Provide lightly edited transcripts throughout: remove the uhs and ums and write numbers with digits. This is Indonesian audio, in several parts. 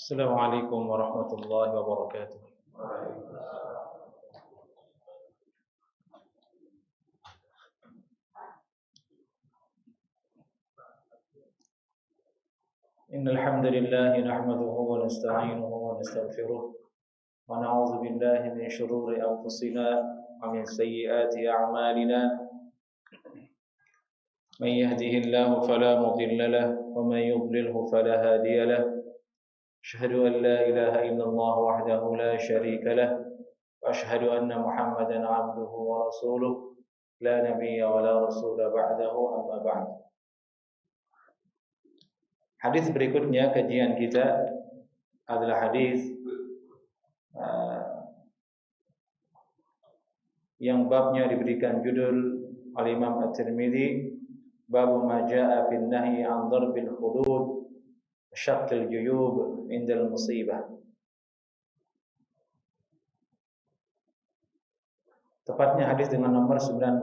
Assalamualaikum warahmatullahi wabarakatuh. Innal hamdalillah nahmaduhu wa nasta'inuhu wa nastaghfiruh wa na'udzu billahi min shururi anfusina wa min sayyiati a'malina. Man yahdihillahu fala mudilla lahu wa man yudlilhu fala hadiya lahu. Asyhadu an la ilaha illallah wahdahu la syarika lahu wa asyhadu anna Muhammadan 'abduhu wa rasuluh la nabiyya wa la rasula ba'dahu amma ba'd. Hadis berikutnya kajian kita adalah hadis yang babnya diberikan judul oleh Imam At-Tirmidzi, bab ma jaa'a fil nahyi 'an darbil hudud syaqqil juyub indal musibah. Tepatnya hadis dengan nomor 999.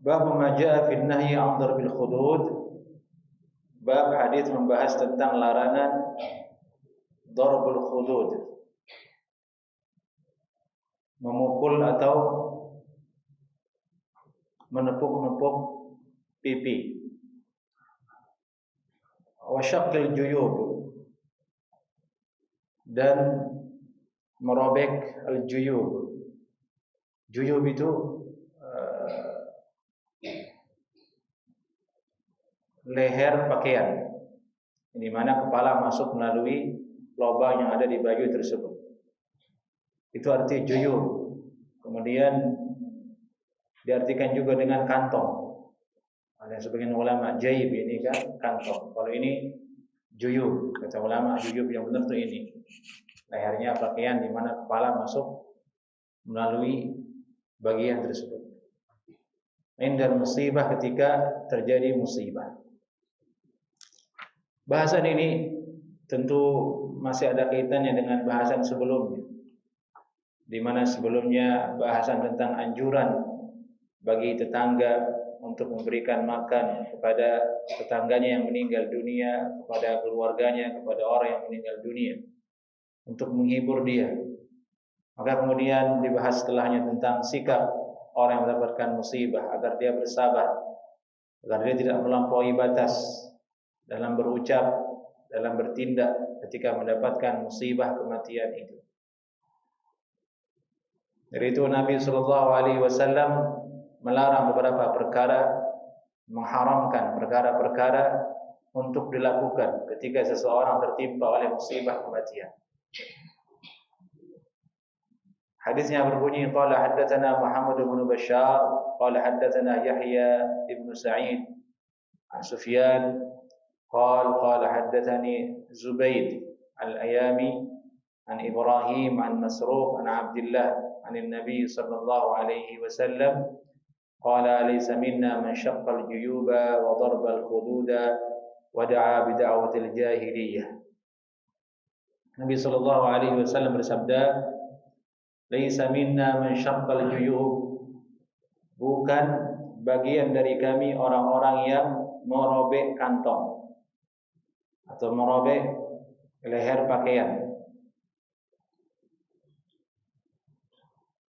Bab ma jaa'a fil nahyi 'an darbil hudud. Bab hadis membahas tentang larangan darbul hudud, memukul atau menepuk-nepuk pipi. Wa syaqqil juyub, dan merobek al-juyub. Juyub itu leher pakaian, di mana kepala masuk melalui lubang yang ada di baju tersebut. Itu arti juyub. Kemudian diartikan juga dengan kantong. Ada sebagian ulama jaib, ini kan kantong. Kalau ini juyub, kata ulama juyub yang benar itu ini. Lehernya pakaian di mana kepala masuk melalui bagian tersebut. Indal musibah, ketika terjadi musibah. Bahasan ini tentu masih ada kaitannya dengan bahasan sebelumnya, di mana sebelumnya bahasan tentang anjuran bagi tetangga untuk memberikan makan kepada tetangganya yang meninggal dunia, kepada keluarganya, kepada orang yang meninggal dunia, untuk menghibur dia. Maka kemudian dibahas setelahnya tentang sikap orang yang mendapatkan musibah, agar dia bersabar, agar dia tidak melampaui batas dalam berucap, dalam bertindak ketika mendapatkan musibah kematian itu. Dari itu Nabi SAW melarang beberapa perkara, mengharamkan perkara-perkara untuk dilakukan ketika seseorang tertimpa oleh musibah kematian. Hadisnya berbunyi, qala haddatsana Muhammad bin Bashar qala haddatsana Yahya ibn Sa'id an Sufyan qala haddatsani Zubayd al-Ayami an Ibrahim an Masruq an Abdullah an Nabi sallallahu alaihi wasallam qala laysa minna man shaqqa al-juyuba wa darba al-hududa wa da'a bi da'watil jahiliyah. Nabi sallallahu alaihi wasallam bersabda, laysa minna man shaqqa al-juyub, bukan bagian dari kami orang-orang yang merobek kantong atau merobek leher pakaian.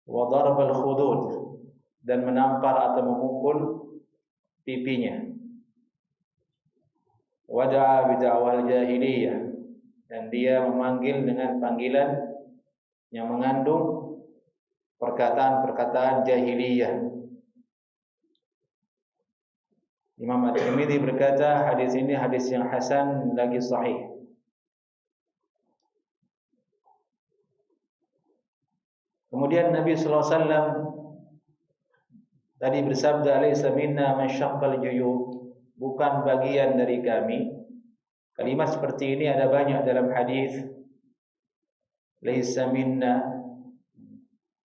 Wa darbal khudud, dan menampar atau memukul pipinya. Wa da'a bi da'wal jahiliyah, dan dia memanggil dengan panggilan yang mengandung perkataan-perkataan jahiliyah. Imam At-Tirmidzi berkata, hadis ini hadis yang hasan lagi sahih. Kemudian Nabi sallallahu alaihi wasallam tadi bersabda, laisa minna man syaqqal juyub, bukan bagian dari kami. Kalimat seperti ini ada banyak dalam hadis. Laisa minna,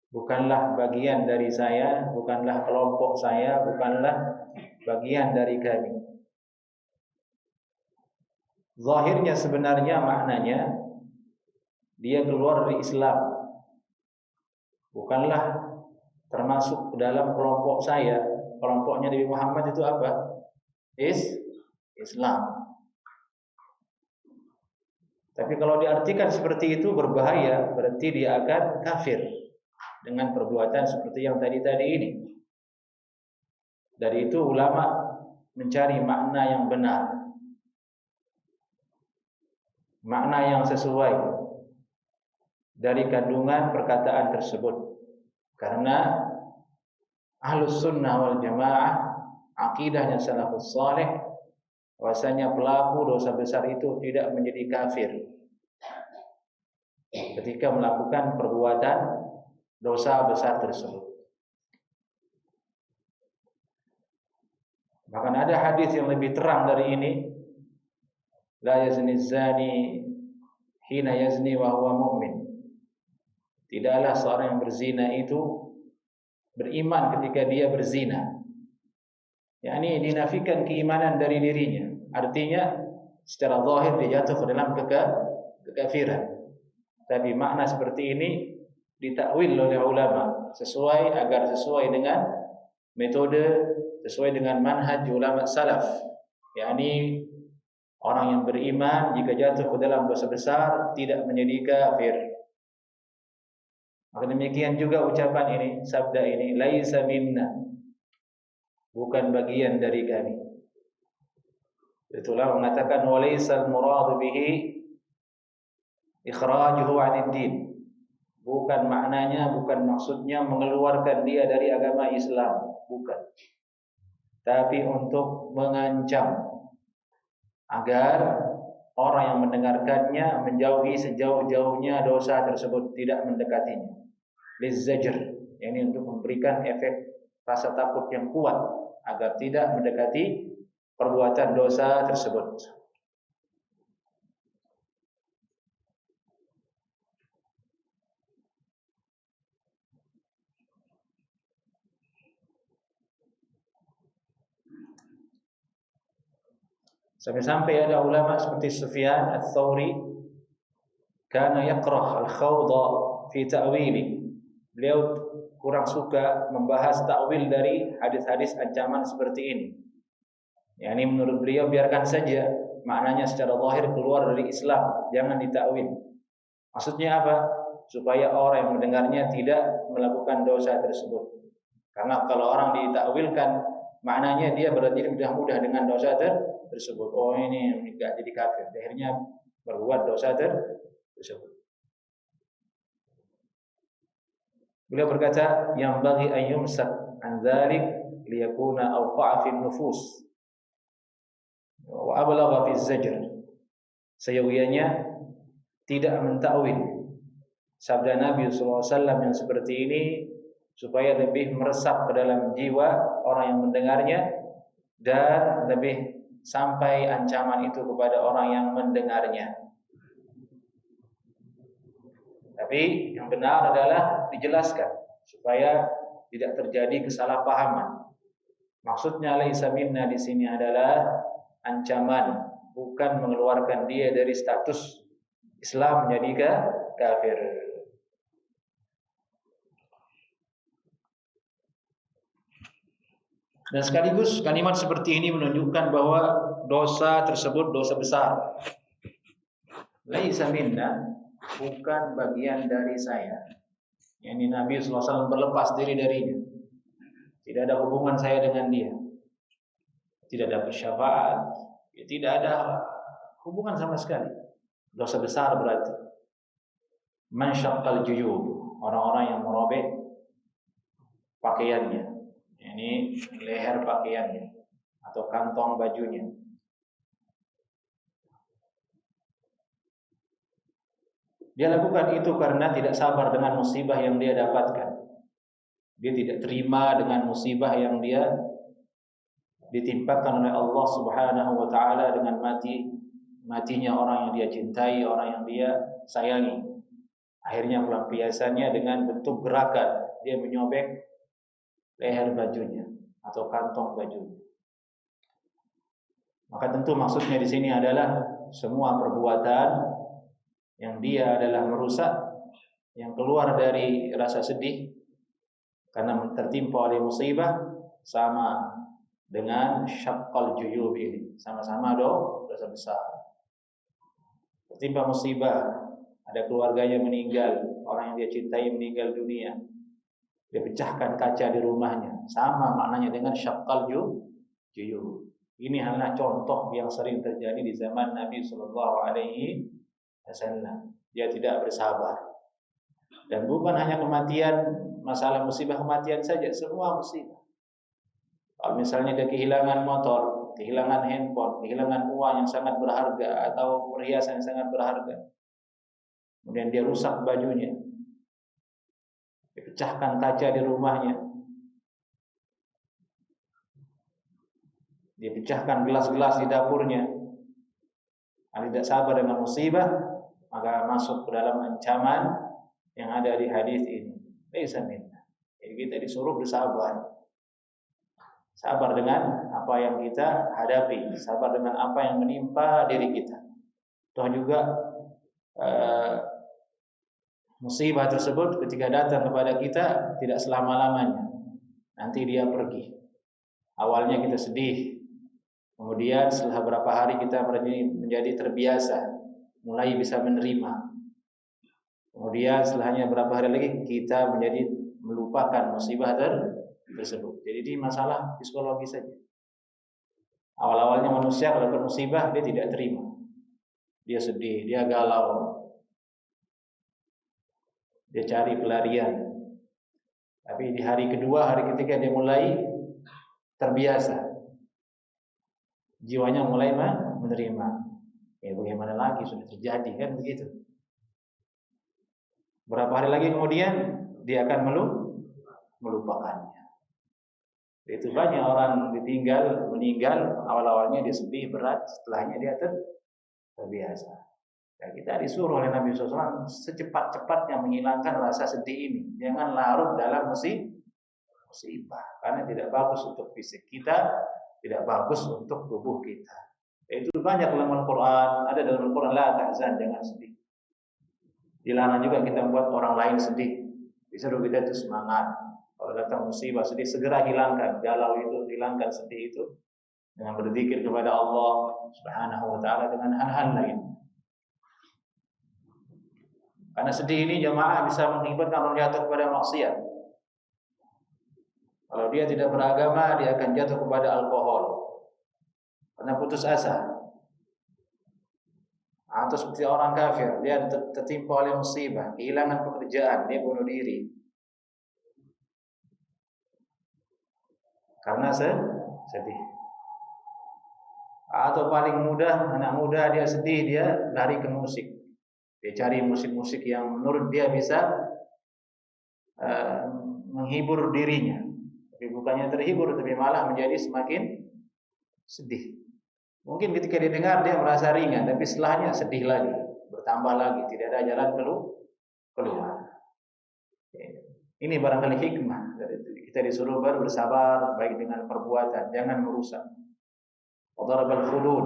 bukanlah bagian dari saya, bukanlah kelompok saya, bukanlah bagian dari kami. Zahirnya sebenarnya maknanya dia keluar dari Islam. Bukanlah termasuk dalam kelompok saya. Kelompoknya Nabi Muhammad itu apa? Islam. Tapi kalau diartikan seperti itu berbahaya, berarti dia akan kafir dengan perbuatan seperti yang tadi ini. Dari itu ulama mencari makna yang benar, makna yang sesuai dari kandungan perkataan tersebut. Karena Ahlus Sunnah wal Jamaah, akidahnya salafus saleh, bahwasanya pelaku dosa besar itu tidak menjadi kafir ketika melakukan perbuatan dosa besar tersebut. Bahkan ada hadis yang lebih terang dari ini, la yazni zani hina yazni wa huwa mu'min. Tidaklah seorang yang berzina itu beriman ketika dia berzina. yakni dinafikan keimanan dari dirinya. Artinya secara zahir dia jatuh ke dalam kekafiran. Tapi makna seperti ini ditakwil oleh ulama agar sesuai dengan metode, sesuai dengan manhaj ulama salaf. yakni orang yang beriman jika jatuh ke dalam dosa besar tidak menjadi kafir. Maka demikian juga ucapan ini, sabda ini, laisa minna, bukan bagian dari kami. Itulah mengatakan walaisal muradu bihi ikhrajuhu 'anid din. Bukan maknanya, bukan maksudnya mengeluarkan dia dari agama Islam, bukan. Tapi untuk mengancam agar orang yang mendengarkannya menjauhi sejauh-jauhnya dosa tersebut, tidak mendekatinya. Lizzajr, ini untuk memberikan efek rasa takut yang kuat agar tidak mendekati perbuatan dosa tersebut. Sampai-sampai ada ulama seperti Sufyan Ats-Tsauri kana yakrah al-khawda fi ta'wili. Beliau kurang suka membahas takwil dari hadis-hadis ancaman seperti ini. Yani menurut beliau biarkan saja maknanya secara zahir keluar dari Islam, jangan ditakwil. Maksudnya apa? Supaya orang yang mendengarnya tidak melakukan dosa tersebut. Karena kalau orang ditakwilkan maknanya dia berarti mudah dengan dosa tersebut. Oh ini enggak jadi kafir, akhirnya berbuat dosa tersebut. Beliau berkata, yang bagi ayyumsak an dzalik liyakuna awqa'a fi nufus wa ablagha fi zajr. Seyogianya tidak mentakwil sabda Nabi SAW yang seperti ini supaya lebih meresap ke dalam jiwa orang yang mendengarnya dan lebih sampai ancaman itu kepada orang yang mendengarnya. Tapi yang benar adalah dijelaskan supaya tidak terjadi kesalahpahaman. Maksudnya laisa minna di sini adalah ancaman, bukan mengeluarkan dia dari status Islam menjadi kafir. Dan sekaligus kalimat seperti ini menunjukkan bahwa dosa tersebut dosa besar. Laisa minna, bukan bagian dari saya. Ini Nabi SAW berlepas diri darinya. Tidak ada hubungan saya dengan dia. Tidak ada syafaat. Tidak ada hubungan sama sekali. Dosa besar berarti. Man syaqqal juyub, orang-orang yang merobek pakaiannya. Ini leher pakaiannya atau kantong bajunya. Dia lakukan itu karena tidak sabar dengan musibah yang dia dapatkan. Dia tidak terima dengan musibah yang dia ditimpakan oleh Allah Subhanahu wa taala dengan matinya orang yang dia cintai, orang yang dia sayangi. Akhirnya pelampiasannya dengan bentuk gerakan, dia menyobek leher bajunya atau kantong bajunya. Maka tentu maksudnya di sini adalah semua perbuatan yang dia adalah merusak, yang keluar dari rasa sedih, Karena tertimpa oleh musibah sama dengan syaqqal juyub ini, sama-sama dosa besar. Tertimpa musibah, ada keluarganya meninggal, orang yang dia cintai meninggal dunia, dia pecahkan kaca di rumahnya, sama maknanya dengan syaqqal juyub. Ini hanya contoh yang sering terjadi di zaman Nabi Shallallahu Alaihi Wasallam. Dia tidak bersabar, dan bukan hanya kematian, masalah musibah kematian saja, semua musibah. Kalau misalnya dia kehilangan motor, kehilangan handphone, kehilangan uang yang sangat berharga atau perhiasan yang sangat berharga, kemudian dia rusak bajunya, dipecahkan kaca di rumahnya, dia pecahkan gelas-gelas di dapurnya, tidak sabar dengan musibah, maka masuk ke dalam ancaman yang ada di hadis ini. Laisa minna. Jadi kita disuruh bersabar. Sabar dengan apa yang kita hadapi, sabar dengan apa yang menimpa diri kita. Toh juga musibah tersebut ketika datang kepada kita tidak selama-lamanya. Nanti dia pergi. Awalnya kita sedih, kemudian setelah beberapa hari kita menjadi terbiasa, mulai bisa menerima. Kemudian setelahnya beberapa hari lagi kita menjadi melupakan musibah tersebut. Jadi ini masalah psikologi saja. Awal-awalnya manusia kalau bermusibah dia tidak terima, dia sedih, dia galau, dia cari pelarian. Tapi di hari kedua, hari ketiga dia mulai terbiasa, jiwanya mulai menerima. Ya bagaimana lagi, sudah terjadi kan begitu. Berapa hari lagi kemudian dia akan melupakannya. Itu banyak orang meninggal, awal-awalnya dia sedih berat, setelahnya dia terbiasa. Dan kita disuruh oleh Nabi SAW secepat-cepatnya menghilangkan rasa sedih ini. Jangan larut dalam musibah, karena tidak bagus untuk fisik kita, tidak bagus untuk tubuh kita. Itu banyak dalam Al-Quran, ada dalam Al-Quran, la tahzan, jangan sedih. Dilarang juga kita membuat orang lain sedih. Disuruh kita itu semangat. Kalau datang musibah sedih, segera hilangkan galau itu, hilangkan sedih itu dengan berzikir kepada Allah Subhanahu wa taala dengan hal-hal lain. Karena sedih ini jemaah bisa mengakibatkan orang jatuh kepada maksiat. Kalau dia tidak beragama, dia akan jatuh kepada alkohol karena putus asa. Atau seperti orang kafir, dia tertimpa oleh musibah, kehilangan pekerjaan, dia bunuh diri karena sedih. Atau paling mudah, anak muda dia sedih, dia lari ke musik, dia cari musik-musik yang menurut dia bisa menghibur dirinya, tapi bukannya terhibur, tapi malah menjadi semakin sedih. Mungkin ketika dia dengar dia merasa ringan, tapi setelahnya sedih lagi, bertambah lagi, tidak ada jalan keluar. Ini barangkali hikmah. Kita disuruh bersabar baik dengan perbuatan, jangan merusak. Wadarabal khudud,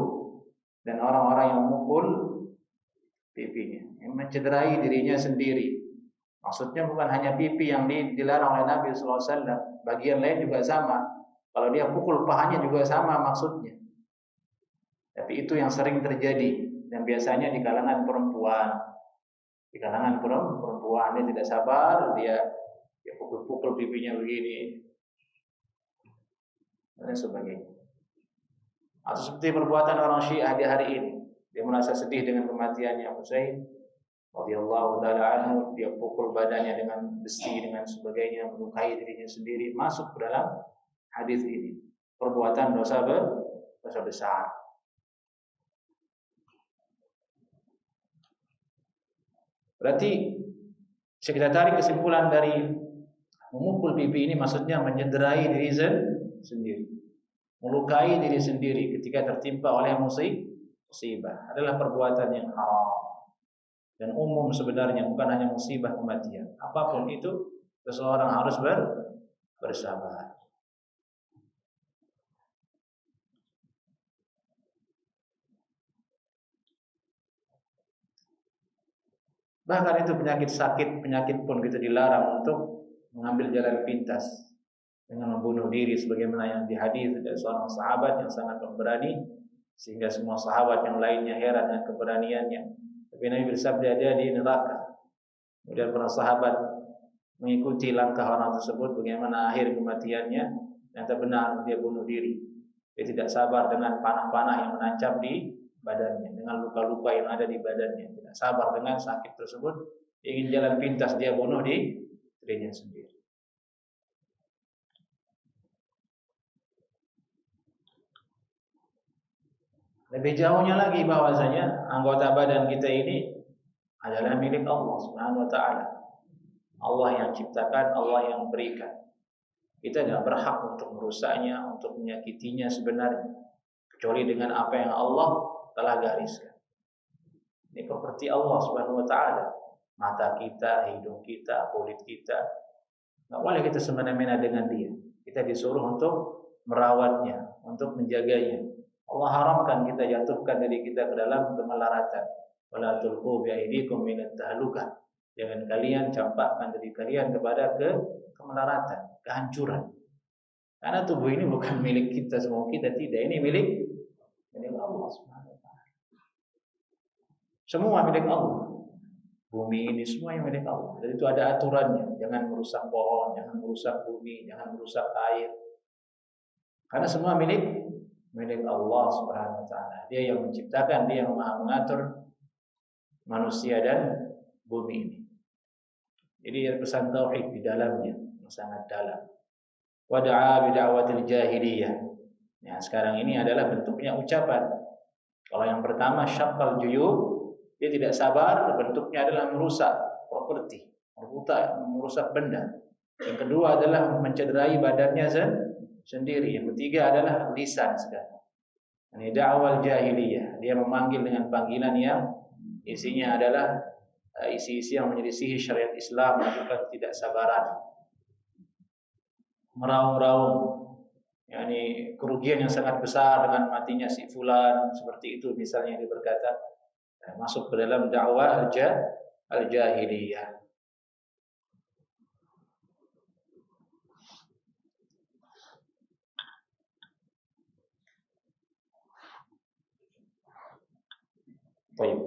dan orang-orang yang memukul pipinya, yang mencederai dirinya sendiri. Maksudnya bukan hanya pipi yang dilarang oleh Nabi SAW, bagian lain juga sama. Kalau dia pukul pahanya juga sama maksudnya. Tapi itu yang sering terjadi dan biasanya di kalangan perempuan. Di kalangan perempuan dia tidak sabar, dia pukul-pukul pipinya begini dan sebagainya. Atau seperti perbuatan orang Syiah di hari ini, dia merasa sedih dengan kematiannya Husain radhiyallahu taala anhu, dia pukul badannya dengan besi dengan sebagainya, melukai dirinya sendiri, masuk ke dalam hadis ini. Perbuatan dosa besar. Berarti kita tarik kesimpulan dari memukul pipi ini maksudnya mencederai diri sendiri, melukai diri sendiri ketika tertimpa oleh musibah adalah perbuatan yang haram dan umum sebenarnya, bukan hanya musibah kematian. Apapun itu seseorang harus bersabar. Bahkan itu penyakit sakit, penyakit pun kita dilarang untuk mengambil jalan pintas dengan membunuh diri sebagaimana yang dihadis dari seorang sahabat yang sangat pemberani sehingga semua sahabat yang lainnya heran dengan keberaniannya. Tapi Nabi bersabda dia di neraka. Kemudian para sahabat mengikuti langkah orang tersebut bagaimana akhir kematiannya, ternyata benar dia bunuh diri. Dia tidak sabar dengan panah-panah yang menancap di badannya, dengan luka-luka yang ada di badannya. Tidak sabar dengan sakit tersebut, ingin jalan pintas dia bunuh di dirinya sendiri. Lebih jauhnya lagi bahwasanya anggota badan kita ini adalah milik Allah Subhanahu wa taala. Allah yang ciptakan, Allah yang berikan. Kita tidak berhak untuk merusaknya, untuk menyakitinya sebenarnya, kecuali dengan apa yang Allah telah gariskan. Ini properti Allah Subhanahu wa taala. Mata kita, hidung kita, kulit kita. Enggak boleh kita semena-mena dengan dia. Kita disuruh untuk merawatnya, untuk menjaganya. Allah haramkan kita jatuhkan diri kita ke dalam kemelaratan. Wala tulqu bi aydikum minat tahlukah. Jangan kalian campakkan diri kalian kepada kemelaratan, kehancuran. Karena tubuh ini bukan milik kita semua, kita tidak. Ini milik Allah Subhanahu wa taala. Semua milik Allah. Bumi ini semua yang milik Allah. Dan itu ada aturannya. Jangan merusak pohon, jangan merusak bumi, jangan merusak air. Karena semua milik Allah Subhanahu wa taala. Dia yang menciptakan, dia yang Maha mengatur manusia dan bumi ini. Jadi pesan tauhid di dalamnya yang sangat dalam. Wada'a bid'awatil jahiliyah. Nah, sekarang ini adalah bentuknya ucapan. Kalau yang pertama syaqqal juyub, dia tidak sabar, bentuknya adalah merusak properti, merusak benda. Yang kedua adalah mencederai badannya sendiri. Yang ketiga adalah lisan sekarang. Ini da'wal jahiliyah. Dia memanggil dengan panggilan yang isinya adalah isi-isi yang menyelisihi syariat Islam, melakukan tidak sabaran, meraung-raung, yakni kerugian yang sangat besar dengan matinya si fulan, seperti itu misalnya dia berkata, masuk ke dalam dakwah al-jahiliyah. Baik.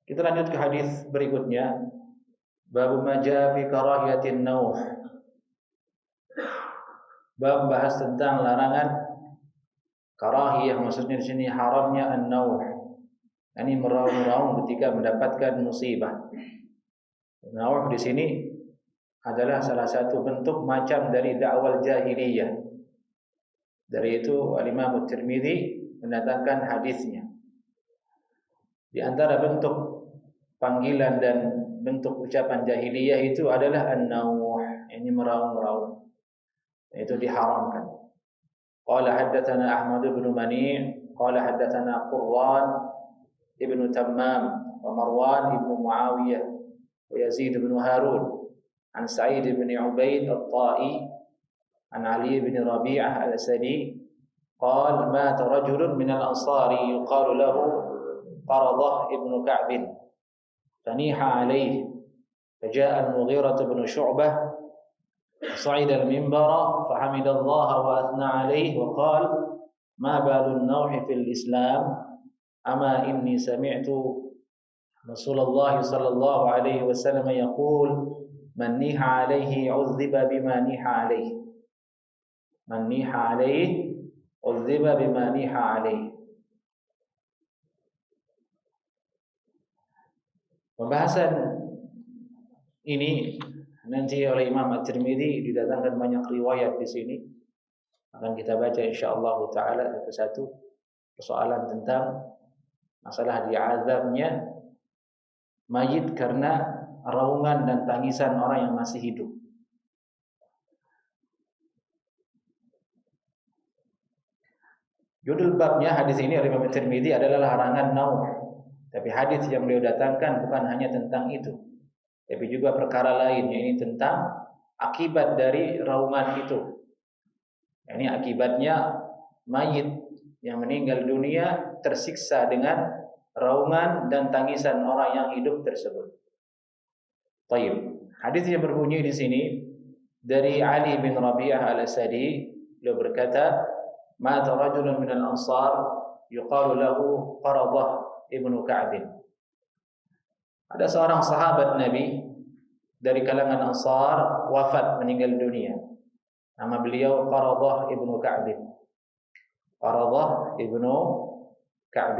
Kita lanjut ke hadis berikutnya. Bab maja fi karahiyatin nauh. Bab bahas tentang larangan karahiyah, maksudnya di sini haramnya an-nauh. Ini meraung-raung ketika mendapatkan musibah. Nauh di sini adalah salah satu bentuk macam dari dakwah jahiliyah. Dari itu Al-Imam At-Tirmidzi mendatangkan hadisnya. Di antara bentuk panggilan dan bentuk ucapan jahiliyah itu adalah an-nauh, ini meraung-raung. Itu diharamkan. Qala haddatsana Ahmad bin Mani' qala haddatsana Qurran ibn Tammam wa Marwan ibn Muawiyah wa Yazid bin Harun an Sa'id bin Ubaid al-Ta'i an Ali bin Rabi'ah al-Asadi qala mata rajulun min al-ansari yuqalu lahu Qaradah ibn Ka'b فنيح عليه فجاء المغيرة بن شعبة صعد المنبر فحمد الله وأثنى عليه وقال ما بال النوح في الإسلام أما إني سمعت رسول الله صلى الله عليه وسلم يقول من نيح عليه عذب بما نيح عليه من نيح عليه عذب بما نيح عليه. Pembahasan ini nanti oleh Imam At-Tirmidzi didatangkan banyak riwayat di sini. Akan kita baca insyaallah taala satu-satu persoalan tentang masalah diazabnya mayit karena raungan dan tangisan orang yang masih hidup. Judul babnya hadis ini oleh Imam At-Tirmidzi adalah larangan nauh. Tapi hadis yang beliau datangkan bukan hanya tentang itu, tapi juga perkara lain, yaitu tentang akibat dari raungan itu. Ini akibatnya mayit yang meninggal dunia tersiksa dengan raungan dan tangisan orang yang hidup tersebut. Baik. Hadisnya berbunyi di sini dari Ali bin Rabi'ah Al-Asadi, beliau berkata, "Mata rajulun minal ansar yuqalu lahu Qaradah ibnu Ka'b." Ada seorang sahabat Nabi dari kalangan Ansar wafat, meninggal dunia. Nama beliau Qaradah ibnu Ka'b. Qaradah ibnu Ka'b.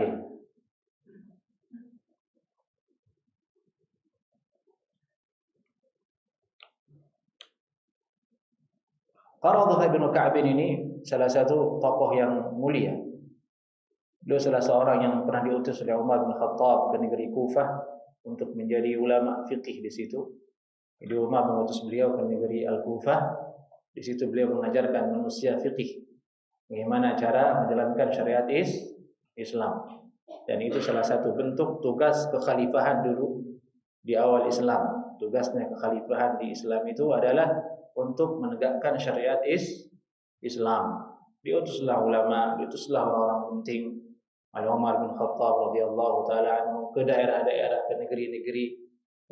Qaradah ibnu Ka'b ini salah satu tokoh yang mulia. Beliau salah seorang yang pernah diutus oleh Umar bin Khattab ke negeri Kufah untuk menjadi ulama fikih di situ. Jadi Umar mengutus beliau ke negeri Al-Kufah. Di situ beliau mengajarkan manusia fikih, bagaimana cara menjalankan syariat Islam. Dan itu salah satu bentuk tugas kekhalifahan dulu di awal Islam. Tugasnya kekhalifahan di Islam itu adalah untuk menegakkan syariat Islam. Diutuslah ulama, diutuslah orang-orang penting oleh Umar bin Khattab radhiyallahu taala anhu ke daerah-daerah, ke negeri-negeri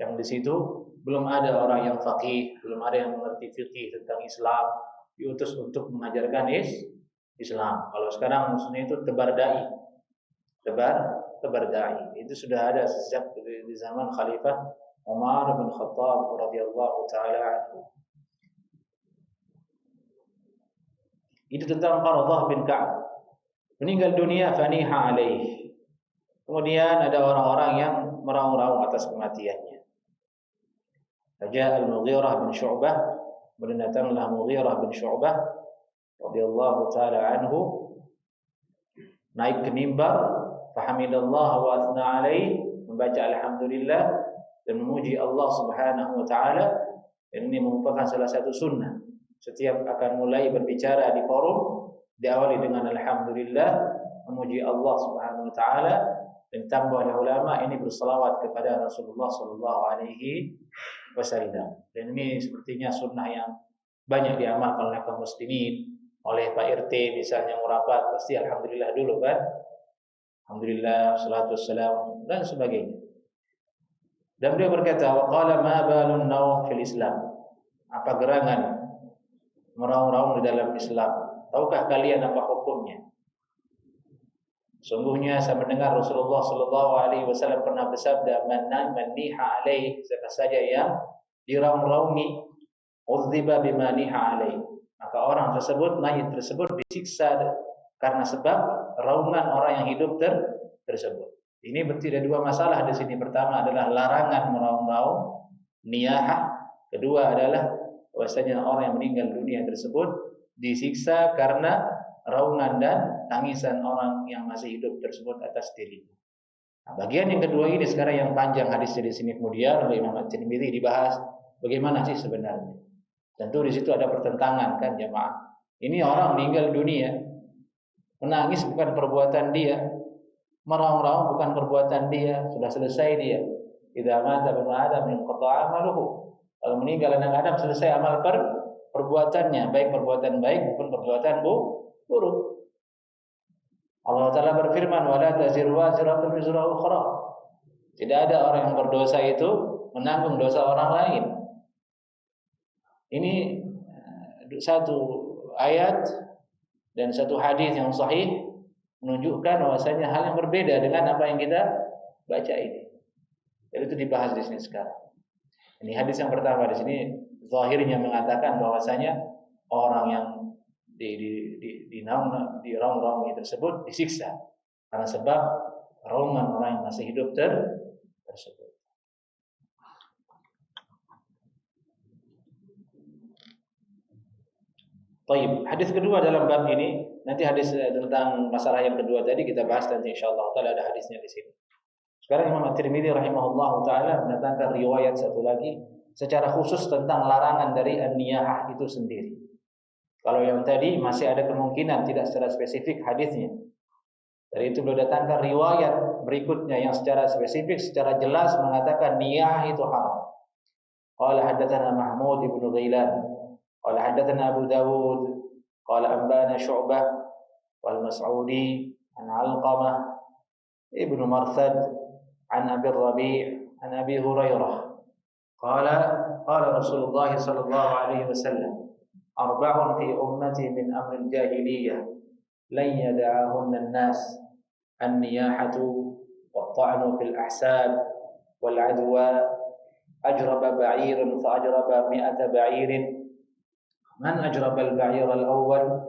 yang di situ belum ada orang yang faqih, belum ada yang mengerti fikih tentang Islam, diutus untuk mengajarkan Islam. Kalau sekarang maksudnya itu tebar dai. Tebar dai. Itu sudah ada sejak di zaman Khalifah Umar bin Khattab radhiyallahu taala anhu. Itu tentang Qaradah bin Ka'b. Meninggal dunia faniha alaih. Kemudian ada orang-orang yang meraung-raung atas kematiannya. Faja'a al-Mughirah bin Syu'bah, kemudian datanglah Mughirah bin Syu'bah radhiyallahu taala anhu, naik ke mimbar, fahamidallah wa athna alaih, membaca alhamdulillah dan memuji Allah Subhanahu wa taala. Dan ini merupakan salah satu sunnah. Setiap akan mulai berbicara di forum, diawali dengan alhamdulillah, memuji Allah Subhanahu wa taala, dan tambah oleh ulama ini berselawat kepada Rasulullah sallallahu alaihi wasallam. Dan ini sepertinya sunnah yang banyak diamalkan oleh kaum muslimin, oleh Pak RT misalnya murapat, pasti alhamdulillah dulu kan. Alhamdulillah, salatu wassalam dan sebagainya. Dan beliau berkata, wa qala ma balun naw fil Islam. Apa gerangan meraung-raung di dalam Islam? Tahukah kalian apa hukumnya? Sungguhnya saya mendengar Rasulullah sallallahu alaihi wasallam pernah bersabda, "Man niha alaih," siapa saja yang diraung-raungi, "Udziba bima niha alaih." Maka orang tersebut, mayit tersebut disiksa karena sebab raungan orang yang hidup tersebut. Ini berarti ada dua masalah di sini. Pertama adalah larangan meraung-raung, niyahah. Kedua adalah bahwasanya orang yang meninggal dunia tersebut disiksa karena raungan dan tangisan orang yang masih hidup tersebut atas dirinya. Nah, bagian yang kedua ini sekarang yang panjang hadisnya di sini, kemudian oleh Imam At-Tirmidzi dibahas bagaimana sih sebenarnya. Tentu di situ ada pertentangan kan jemaah. Ini orang meninggal dunia, menangis bukan perbuatan dia, meraung-raung bukan perbuatan dia, sudah selesai dia. Idza mata ibnu Adam inqata'a amaluhu. Kalau meninggal anak Adam selesai amal perbuatannya, baik perbuatan baik maupun perbuatan buruk. Allah Ta'ala berfirman, wala taziru waziratun wizra ukhra. Tidak ada orang yang berdosa itu menanggung dosa orang lain. Ini satu ayat dan satu hadis yang sahih menunjukkan bahwasanya hal yang berbeda dengan apa yang kita baca ini. Jadi itu dibahas di sini sekarang. Ini hadis yang pertama di sini zahirnya mengatakan bahwasanya orang yang di raung-raungi tersebut disiksa karena sebab raungan orang yang masih hidup tersebut. Baik, hadis kedua dalam bab ini, nanti hadis tentang masalah yang kedua tadi kita bahas nanti insyaallah taala, ada hadisnya di sini. Sekarang Imam At-Tirmidzi rahimahullahu taala mendatangkan riwayat satu lagi secara khusus tentang larangan dari an-niyahah itu sendiri. Kalau yang tadi masih ada kemungkinan tidak secara spesifik hadisnya. Dari itu beliau datangkan riwayat berikutnya yang secara spesifik, secara jelas mengatakan niyahah itu haram. Qala haddatsana Mahmud ibnu Ghailan, qala haddatsana Abu Dawud, qala anbana Syu'bah wal Mas'udi an Alqamah ibnu Marthad an Abi Rabi' an Abi Hurairah qala qala Rasulullah sallallahu alaihi wasallam, arba'un fi ummati min amril jahiliyah lan yada'ahunna an-nas, an-niyahatu wat-ta'nu fil ahsab wal 'adwa ajraba ba'irin fa ajraba mi'ata ba'irin man ajraba al-ba'ir al-awwal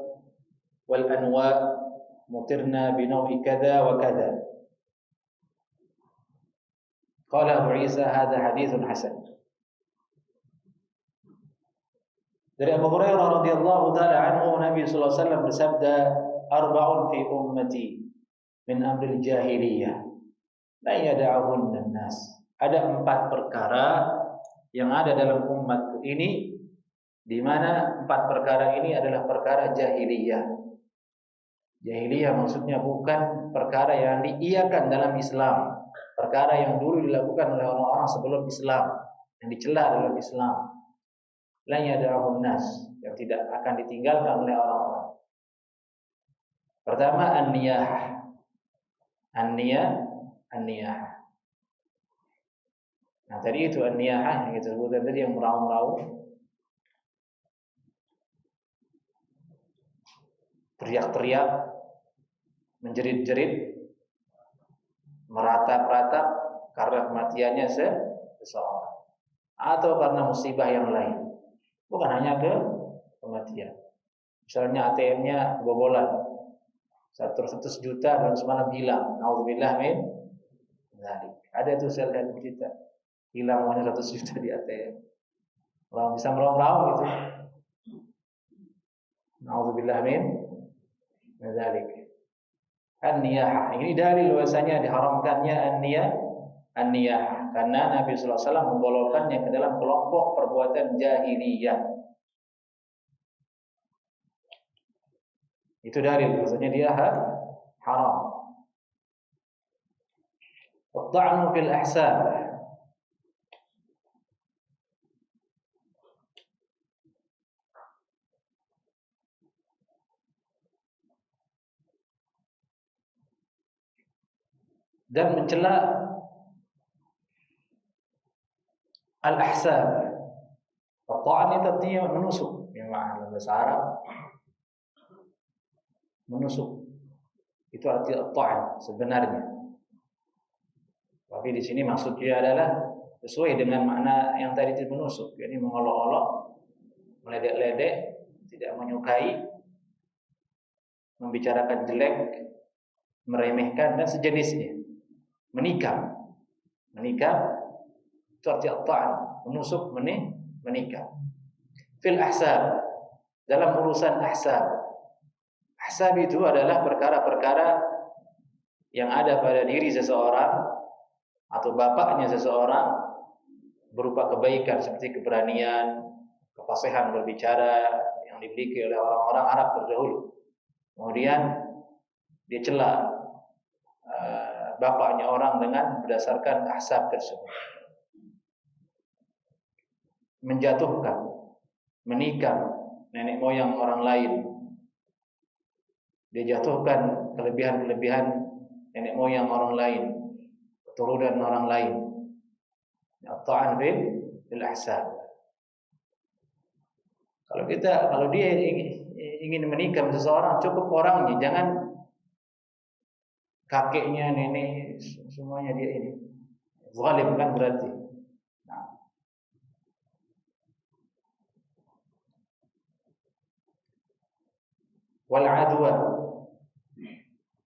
wal anwa mutirna bi naw'i kadza wa kadza. Qala Abu Isa hadza haditsun hasan. Dari Abu Hurairah radhiyallahu taala anhu, Nabi sallallahu alaihi wasallam bersabda, arba'un fi ummati min amril jahiliyah la yada'uhunna an-nas. Ada 4 perkara yang ada dalam umatku ini, di mana 4 perkara ini adalah perkara jahiliyah. Jahiliyah maksudnya bukan perkara yang diiyakan dalam Islam, perkara yang dulu dilakukan oleh orang-orang sebelum Islam, yang dicela dalam Islam. La yada'uhun nas, yang tidak akan ditinggalkan oleh orang-orang. Pertama, an-niyah. An-niyah. Nah, tadi itu an-niyah yang kita sebutkan tadi, yang meraung-raung, teriak-teriak, menjerit-jerit, meratap-ratap karena kematiannya seseorang atau karena musibah yang lain, bukan hanya kematian. Misalnya ATM-nya kebobolan 100 juta dan semalam hilang, naudzubillah min dzalik. Ada itu saya lihat berita, hilang uangnya 100 juta di ATM. Orang bisa meraung-raung gitu, naudzubillah min dzalik. An-niyah, ini dalil bahwasanya diharamkannya an-niyah karena Nabi sallallahu alaihi wasallam menggolongkannya ke dalam kelompok perbuatan jahiliyah. Itu dalil bahwasanya dia haram. At-ta'nu fil ahsab. Dan mencela al-ahsab. At-ta'n itu artinya menusuk, memang dalam bahasa Arab menusuk. Itu arti at-ta'n sebenarnya. Tapi di sini maksudnya adalah sesuai dengan makna yang tadi itu, menusuk, yakni mengolok-olok, meledek-ledek, tidak menyukai, membicarakan jelek, meremehkan dan sejenisnya. Menikam itu arti at-ta'n, menusuk, menikam. Fil ahsab, dalam urusan ahsab. Ahsab itu adalah perkara-perkara yang ada pada diri seseorang atau bapaknya seseorang, berupa kebaikan seperti keberanian, kefasihan berbicara yang dimiliki oleh orang-orang Arab terdahulu. Kemudian dia cela bapaknya orang dengan berdasarkan ahsab tersebut. Menjatuhkan, menikam nenek moyang orang lain. Dia jatuhkan kelebihan-kelebihan nenek moyang orang lain, keturunan orang lain. At-ta'an fil ahsab. Kalau dia ingin menikam seseorang, cukup orangnya, jangan kakeknya, nenek, semuanya dia ini. Zalim kan berarti. Nah. Wal adwa.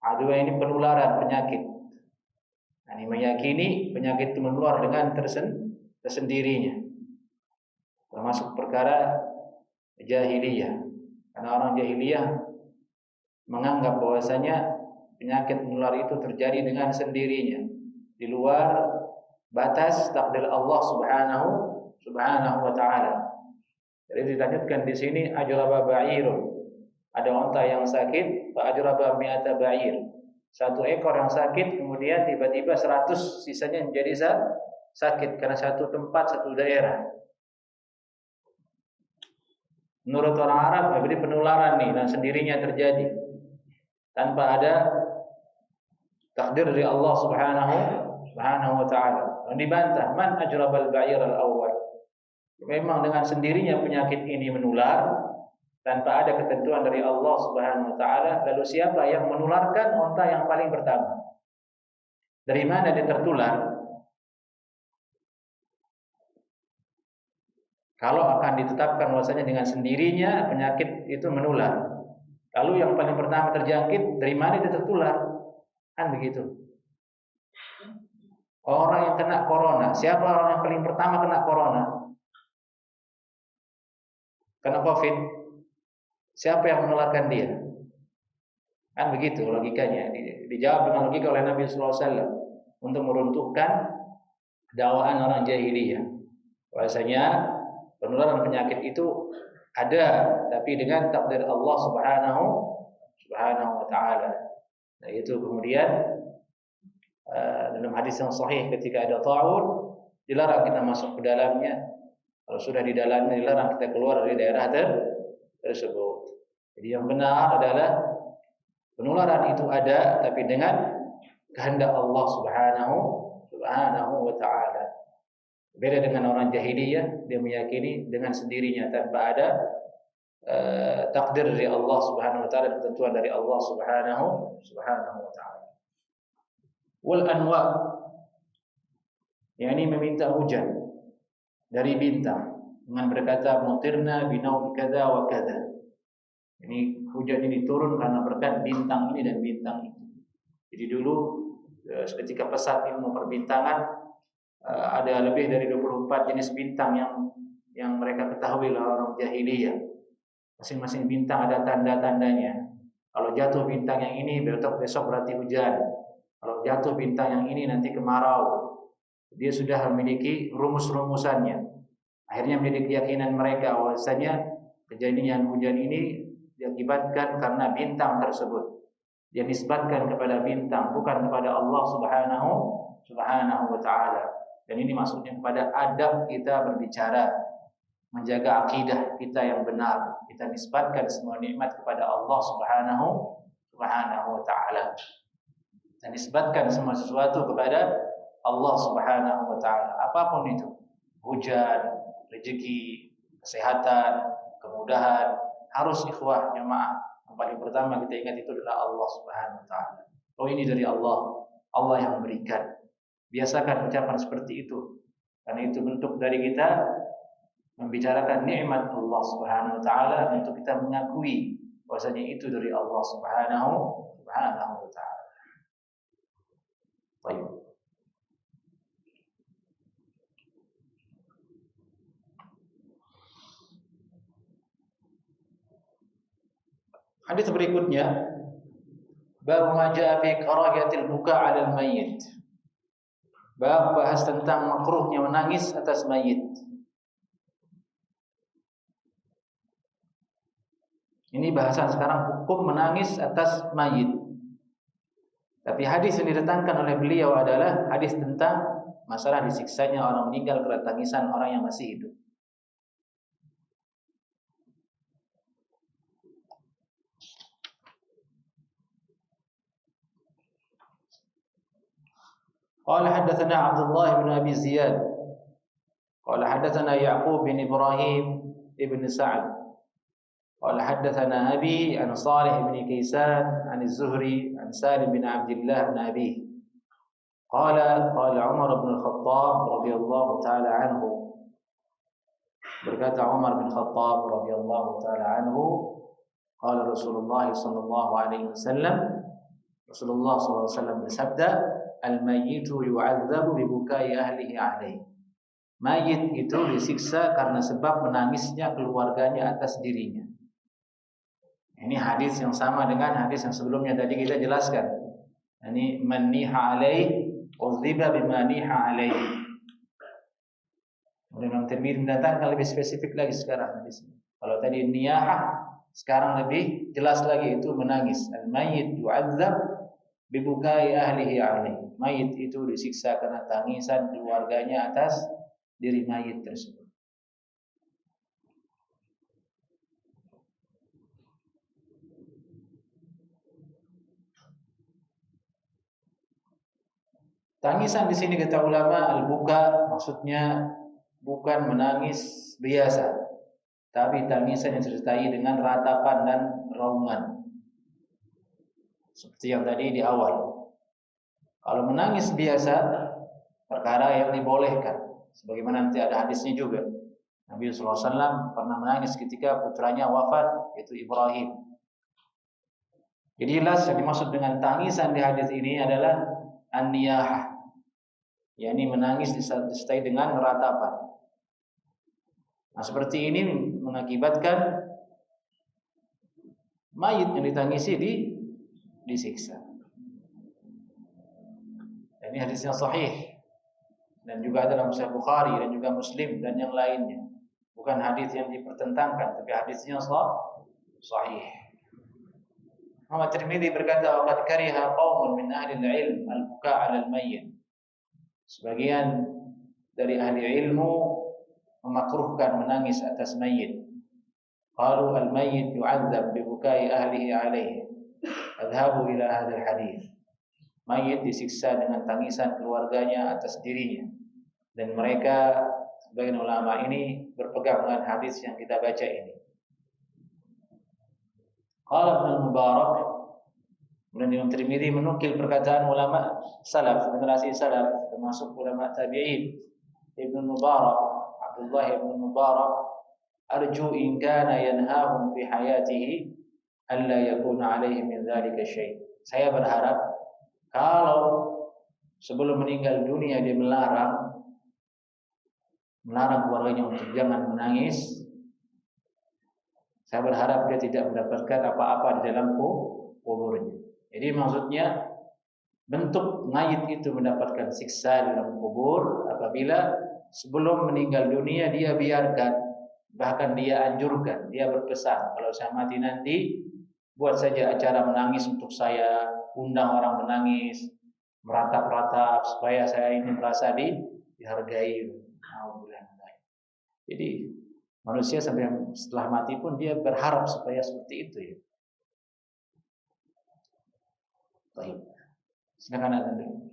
Adwa ini penularan penyakit. Nah, ini meyakini penyakit itu menular dengan tersendirinya. Termasuk perkara jahiliyah. Karena orang jahiliyah menganggap bahwasanya penyakit menular itu terjadi dengan sendirinya, di luar batas takdir Allah Subhanahu wa taala. Jadi dilanjutkan di sini, ajraba ba'irun. Ada unta yang sakit, fa ajraba mi'ata ba'ir. 1 ekor yang sakit, kemudian tiba-tiba 100 sisanya menjadi sakit karena satu tempat, satu daerah. Menurut orang Arab, ini penularan nih, dan sendirinya terjadi tanpa ada takdir dari Allah Subhanahu wa taala. Dan dibantah, man ajrabal ba'ir al-awwal. memang dengan sendirinya penyakit ini menular tanpa ada ketentuan dari Allah Subhanahu wa taala, lalu siapa yang menularkan onta yang paling pertama? Dari mana dia tertular? Kalau akan ditetapkan bahwasanya dengan sendirinya penyakit itu menular, lalu yang paling pertama terjangkit, dari mana dia tertular? Kan begitu. Orang yang kena corona, siapa orang yang paling pertama kena corona? Kena COVID, siapa yang menularkan dia? Kan begitu logikanya. Dijawab dengan logika oleh Nabi sallallahu alaihi wasallam untuk meruntuhkan dakwaan orang jahiliyah. Bahwasanya penularan penyakit itu ada, tapi dengan takdir Allah Subhanahu wa taala. Nah, itu kemudian dalam hadis yang sahih ketika ada ta'un dilarang kita masuk ke dalamnya. Kalau sudah di dalamnya dilarang kita keluar dari daerah tersebut. Jadi yang benar adalah penularan itu ada, tapi dengan kehendak Allah Subhanahu wa taala. Beda dengan orang jahiliyah, dia meyakini dengan sendirinya tanpa ada takdir dari Allah Subhanahu wa taala, ketentuan dari Allah Subhanahu wa taala. Wal anwa, yakni meminta hujan dari bintang dengan berkata mutirna binaum kadza wa kadza. Ini hujan ini turun karena berkat bintang ini dan bintang itu. Jadi dulu ketika pesat ilmu perbintangan ada lebih dari 24 jenis bintang yang mereka ketahui oleh orang jahiliyah. Masing-masing bintang ada tanda-tandanya. Kalau jatuh bintang yang ini besok berarti hujan. Kalau jatuh bintang yang ini nanti kemarau. Dia sudah memiliki rumus-rumusannya. Akhirnya menjadi keyakinan mereka bahwasanya kejadian hujan ini diakibatkan karena bintang tersebut. Dia nisbatkan kepada bintang, bukan kepada Allah Subhanahu wa taala. Dan ini maksudnya kepada adab kita berbicara, menjaga akidah kita yang benar. Kita nisbatkan semua nikmat kepada Allah Subhanahu wa taala. Dan nisbatkan semua sesuatu kepada Allah Subhanahu wa taala. Apapun itu, hujan, rezeki, kesehatan, kemudahan, harus ikhwah jemaah. Yang paling pertama kita ingat itu adalah Allah Subhanahu wa taala. Oh, ini dari Allah. Allah yang memberikan. Biasakan ucapan seperti itu. Karena itu bentuk dari kita membicarakan nikmat Allah Subhanahu wa taala, untuk kita mengakui bahwasanya itu dari Allah Subhanahu wa taala. Baik. Hadis berikutnya, bab ma jaa fi karahiyatil buka 'alal mayyit. Bab bahas tentang makruhnya menangis atas mayit. Ini bahasan sekarang, hukum menangis atas mayit. Tapi hadis yang didatangkan oleh beliau adalah hadis tentang masalah disiksanya orang meninggal karena tangisan orang yang masih hidup. قال حدثنا عبد الله بن أبي زياد قال حدثنا يعقوب بن إبراهيم بن سعد قال حدثنا أبي عن صالح بن كيسان عن الزهري عن سالم بن عبد الله بن أبيه قال عمر بن الخطاب رضي الله تعالى عنه berkata Umar bin Khattab radhiyallahu taala anhu, qala Rasulullah sallallahu alaihi wasallam, Rasulullah sallallahu alaihi wasallam bersabda, al-mayyitu yu'adzabu bi bukai ahlihi alaihi. Mayit itu disiksa karena sebab menangisnya keluarganya atas dirinya. Ini hadis yang sama dengan hadis yang sebelumnya tadi kita jelaskan. Ini man niha alaihi udziba bima niha alaihi. Imam Tirmidzi mendatangkan lebih spesifik lagi sekarang hadis ini. Kalau tadi niyahah, sekarang lebih jelas lagi, itu menangis. Al-mayyit yu'adzab bibukai ahlihi alaihi. Mayit itu disiksa karena tangisan keluarganya atas diri mayit tersebut. Tangisan di sini kata ulama al-buka maksudnya bukan menangis biasa, tapi tangisan yang disertai dengan ratapan dan raungan. Seperti yang tadi di awal. Kalau menangis biasa, perkara yang dibolehkan. Sebagaimana nanti ada hadisnya juga. Nabi SAW pernah menangis ketika putranya wafat, yaitu Ibrahim. Jadi jelas yang dimaksud dengan tangisan di hadis ini adalah an-niyahah, yakni menangis disertai dengan ratapan. Nah, seperti ini mengakibatkan mayit yang ditangisi disiksa. Dan ini hadisnya sahih dan juga ada dalam Sahih Bukhari dan juga Muslim dan yang lainnya. Bukan hadis yang dipertentangkan, tapi hadisnya sahih. Muhammad Tirmidzi berkata, "Waqad kariha qaumun min ahli al-ilm al-buka' 'ala al-mayyit." Sebagian dari ahli ilmu memakruhkan menangis atas mayit. Qalu al-mayyit yu'adzab bi bukai ahlihi 'alaihi. Adhabu ila hadzal hadis. Mayit disiksa dengan tangisan keluarganya atas dirinya. Dan mereka sebagian ulama ini berpegang dengan hadis yang kita baca ini. Qala Ibnu al-Mubarak, kemudian Imam Tirmidzi menukil perkataan ulama salaf, generasi salaf, termasuk ulama tabi'in. Ibnu al-Mubarak, Abdullah ibn Mubarak, arju in kana yanhahum fi hayatihi alla yakuna alaihi min dzalika syai'. Saya berharap kalau sebelum meninggal dunia dia melarang keluarganya untuk jangan menangis, saya berharap dia tidak mendapatkan apa-apa di dalam kuburnya. Jadi maksudnya bentuk mayit itu mendapatkan siksa di dalam kubur apabila sebelum meninggal dunia dia biarkan, bahkan dia anjurkan, dia berpesan, kalau saya mati nanti buat saja acara menangis untuk saya, undang orang menangis, meratap-ratap supaya saya ini merasa dihargai. Jadi manusia sampai setelah mati pun dia berharap supaya seperti itu ya. Baik. Silakan Anda dulu.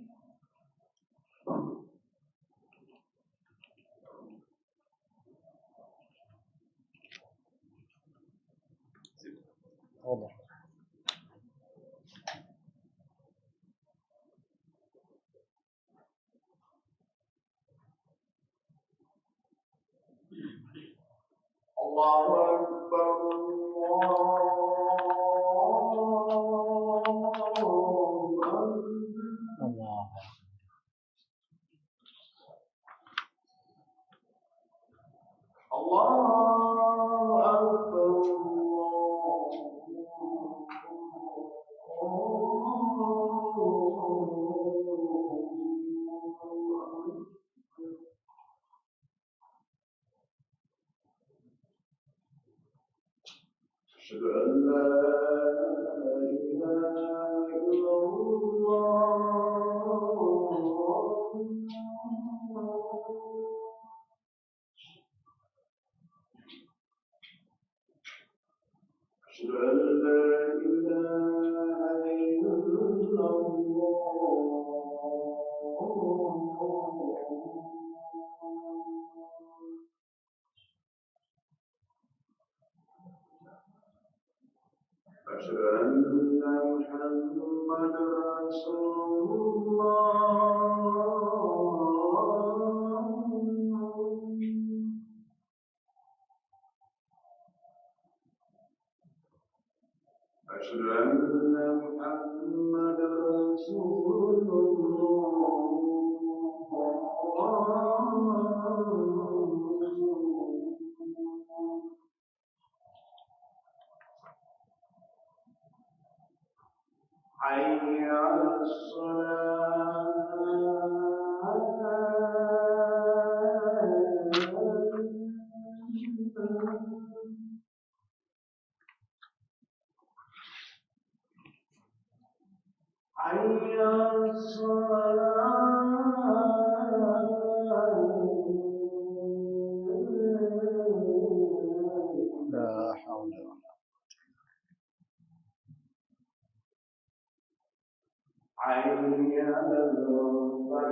Allah. Allahu Akbar, Allahu Akbar. أشهد أن لا إله إلا الله. أشهد أن لا إله إلا الله. أشهد أن محمدا رسول الله. أشهد أن محمدا رسول الله. حي على حي على لا حول ولا حي على الفلاح.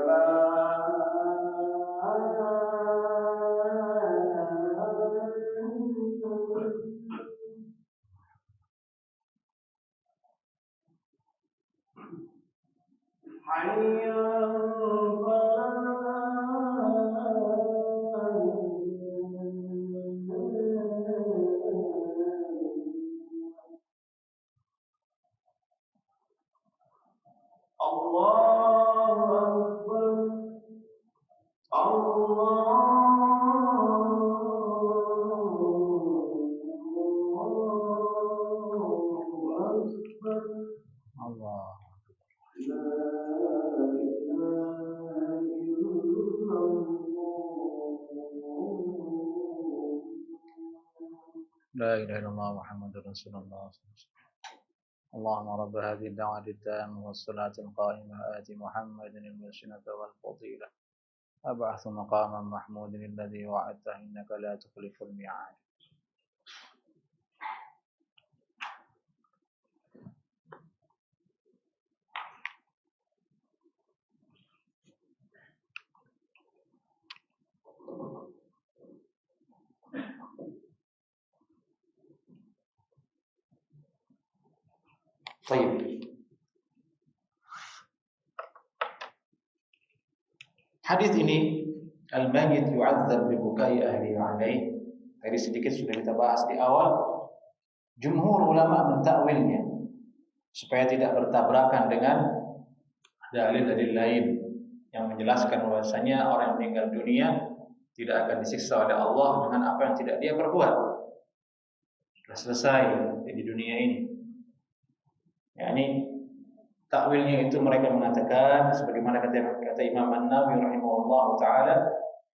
حي لا إله إلا الله محمد رسول الله صلى الله عليه وسلم. اللهم رب هذه الدعوة التامة والصلاة القائمة آت محمد الوسيلة والفضيلة أبعث مقاما محمود الذي وعدته إنك لا تخلف الميعاد. طيب. Hadis ini al-mayyit yu'adzab bi bukai ahli alaih. Tadi sedikit sudah kita bahas di awal. Jumhur ulama mentakwilnya supaya tidak bertabrakan dengan dalil-dalil lain yang menjelaskan bahwasanya orang yang meninggal dunia tidak akan disiksa oleh Allah dengan apa yang tidak dia perbuat. Sudah selesai di dunia ini. Yani takwilnya itu mereka mengatakan sebagaimana kata Imam An-Nawawi rahimahullah taala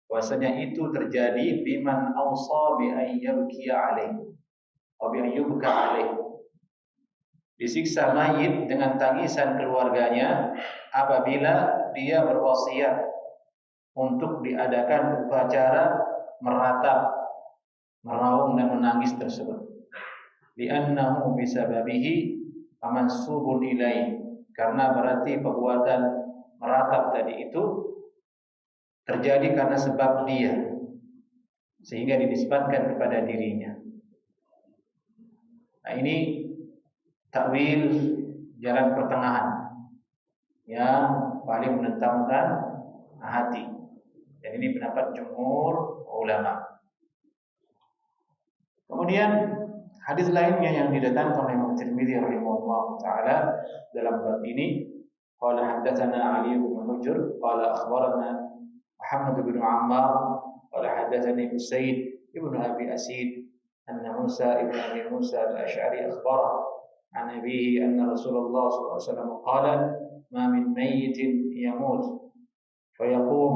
bahwasanya itu terjadi biman awsa bi ayyubkiya alaihi atau bi ayyubka alaihi. Disiksa mayit dengan tangisan keluarganya apabila dia berwasiat untuk diadakan upacara meratap, meraung dan menangis tersebut. Li'annahu bisababihi amansubun ilaih, karena berarti perbuatan meratap tadi itu terjadi karena sebab dia, sehingga dinisbatkan kepada dirinya. Nah, ini takwil jalan pertengahan yang paling menentangkan hati, dan ini pendapat jumhur ulama. Kemudian hadis lainnya yang didatangkan oleh Imam Tirmidzi rahimahullah taala dalam bab ini, qala haddatsana Ali bin Hujr qala akhbarana Muhammad bin Ammar qala haddatsani Usayd ibn Abi Asid anna Musa ibn Abi Musa al-Asy'ari akhbara an abihi anna Rasulullah sallallahu alaihi wasallam qala ma min mayyitin yamut fayaqum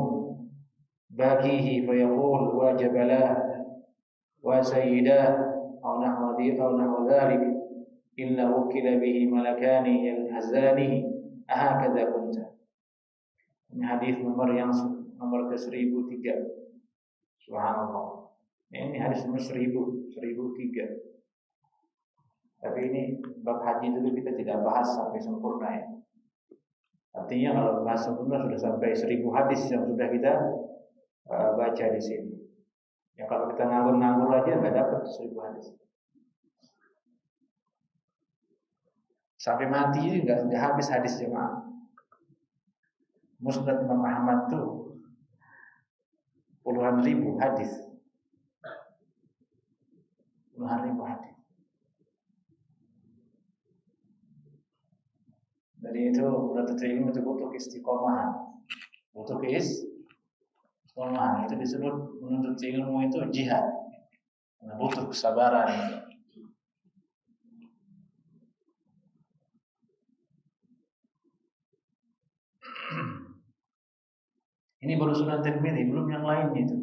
bakihi fayaqul wa jabalah wa sayyidah أو نحو ذلك إلا وكل به ملكان يلهزانه أهكذا كنت. Ini hadis nomor ke-1003. Subhanallah. Ini hadis nomor 1003. Tapi ini bab haji itu kita tidak bahas sampai sempurna ya. Artinya kalau bahas sempurna sudah sampai 1000 hadis yang sudah kita baca di sini. Ya kalau kita nganggur-nganggur aja nggak dapat 1000 hadis. Sampai mati nggak habis hadis jemaah. Musnad Imam Ahmad tuh puluhan ribu hadis. Puluhan ribu hadis. Jadi itu menuntut ilmu itu butuh istiqomah. Butuh istiqomah. Itu disebut menuntut ilmu itu jihad. Karena butuh kesabaran. Ini baru Sunan Tirmidzi, belum yang lainnya itu.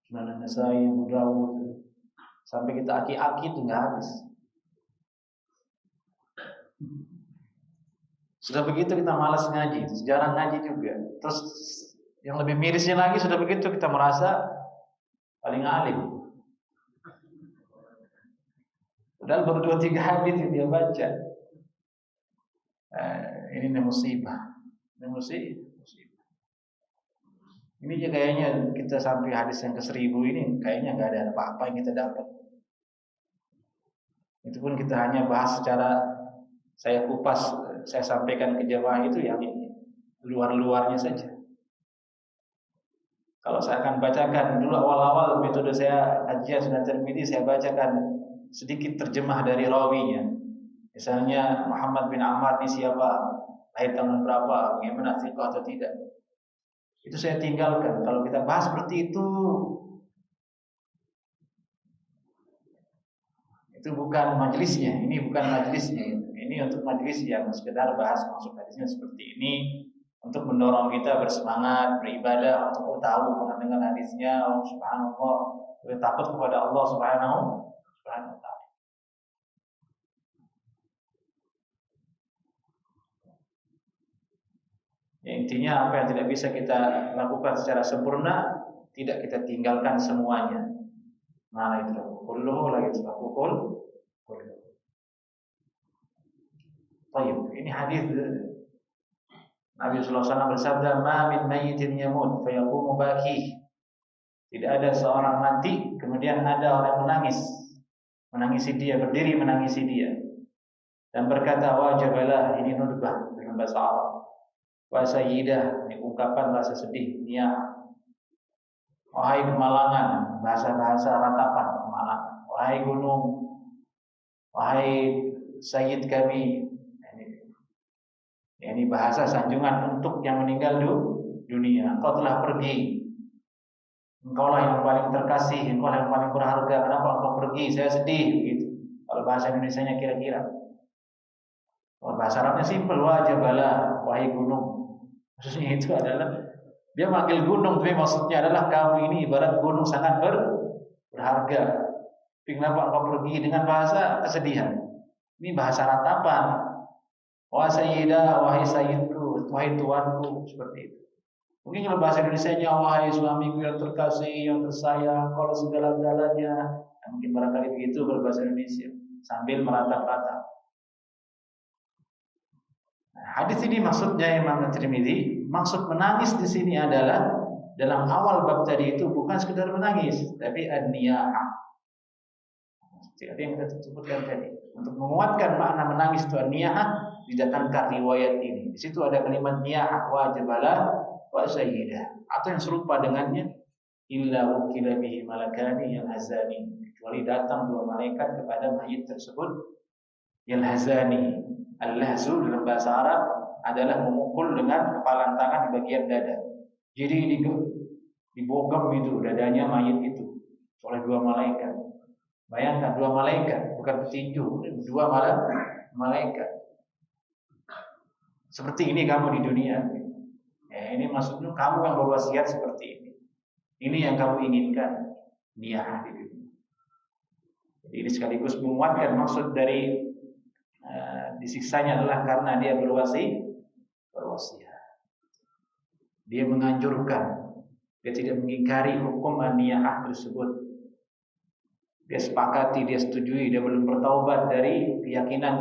Sunan An-Nasa'i, Abu Dawud. Sampai kita aki-aki itu nggak habis. Sudah begitu kita malas ngaji, jarang ngaji juga. Terus yang lebih mirisnya lagi sudah begitu kita merasa paling alim. Padahal baru 2-3 hadis yang dia baca. Ini musibah. Ini musibah. Ini aja kayaknya kita sampai hadis yang ke-1000 ini kayaknya nggak ada apa-apa yang kita dapat. Itu pun kita hanya bahas secara saya kupas, saya sampaikan ke jemaah itu yang ini. luar-luarnya saja. Kalau saya akan bacakan dulu awal-awal metode saya kajian Sunan Tirmidzi, saya bacakan sedikit terjemah dari rawinya. Misalnya Muhammad bin Ammar ini siapa, lahir tahun berapa, bagaimana thiqah atau tidak. Itu saya tinggalkan. Kalau kita bahas seperti itu bukan majelisnya. Ini bukan majelisnya. Ini untuk majelis yang sekedar bahas maksud hadisnya seperti ini, untuk mendorong kita bersemangat beribadah, untuk tahu pernah dengar hadisnya, oh subhanallah, takut kepada Allah subhanahu wa ta'ala. Ya, intinya apa yang tidak bisa kita lakukan secara sempurna, tidak kita tinggalkan semuanya. Nah itu kulluhu lagi sebab Baik, ini hadis Nabi sallallahu alaihi wasallam bersabda, "Ma min mayyitin yamut fa yaqumu baki." Tidak ada seorang mati kemudian ada orang menangis. Menangisi dia, berdiri menangisi dia. Dan berkata, "Wajabalah," ini nudbah dalam bahasa Arab. Wa sayyidah, ini ungkapan bahasa sedih, niyah. Wahai kemalangan, bahasa-bahasa ratapan kemalangan. Wahai gunung, wahai sayyid kami. Ini bahasa sanjungan untuk yang meninggal dunia. Engkau telah pergi. Engkaulah yang paling terkasih, engkau yang paling berharga. Kenapa engkau pergi? Saya sedih. Gitu. Kalau bahasa Indonesianya kira-kira. Kalau bahasa Arabnya simpel, wajabalah, wahai gunung. Maksudnya itu adalah dia manggil gunung, tapi maksudnya adalah kamu ini ibarat gunung sangat berharga. Tapi kenapa engkau pergi dengan bahasa kesedihan? Ini bahasa ratapan. Wahai sayyidah, wahai sayyidku, wahai tuanku, seperti itu. Mungkin kalau bahasa Indonesianya, wahai suamiku yang terkasih, yang tersayang, kalau segala-galanya, mungkin barangkali begitu berbahasa Indonesia, sambil meratap-ratap. Nah, hadis ini maksudnya Imam Tirmidzi, maksud menangis di sini adalah dalam awal bab tadi itu bukan sekedar menangis, tapi an-niyahah. Seperti yang kita sebutkan tadi. Untuk menguatkan makna menangis itu an-niyahah, didatangkan riwayat ini. Di situ ada kalimat niyahah wajabalah wa sayyidah, atau yang serupa dengannya, illa ukila bihi malakani yalhazani, kecuali datang dua malaikat kepada mayit tersebut yalhazani. Al-lahzu dalam bahasa Arab adalah memukul dengan kepalan tangan di bagian dada. Jadi dibogam itu dadanya mayit itu oleh dua malaikat. Bayangkan dua malaikat, bukan petinju, dua malaikat. Seperti ini kamu di dunia. Ya, ini maksudnya kamu yang berwasiat seperti ini. Ini yang kamu inginkan, niyah di dunia. Jadi ini sekaligus menguatkan maksud dari disiksanya adalah karena dia berwasiat. Dia menganjurkan, dia tidak mengingkari hukum an-niyah tersebut. Dia sepakati, dia setujui, dia belum bertaubat dari keyakinan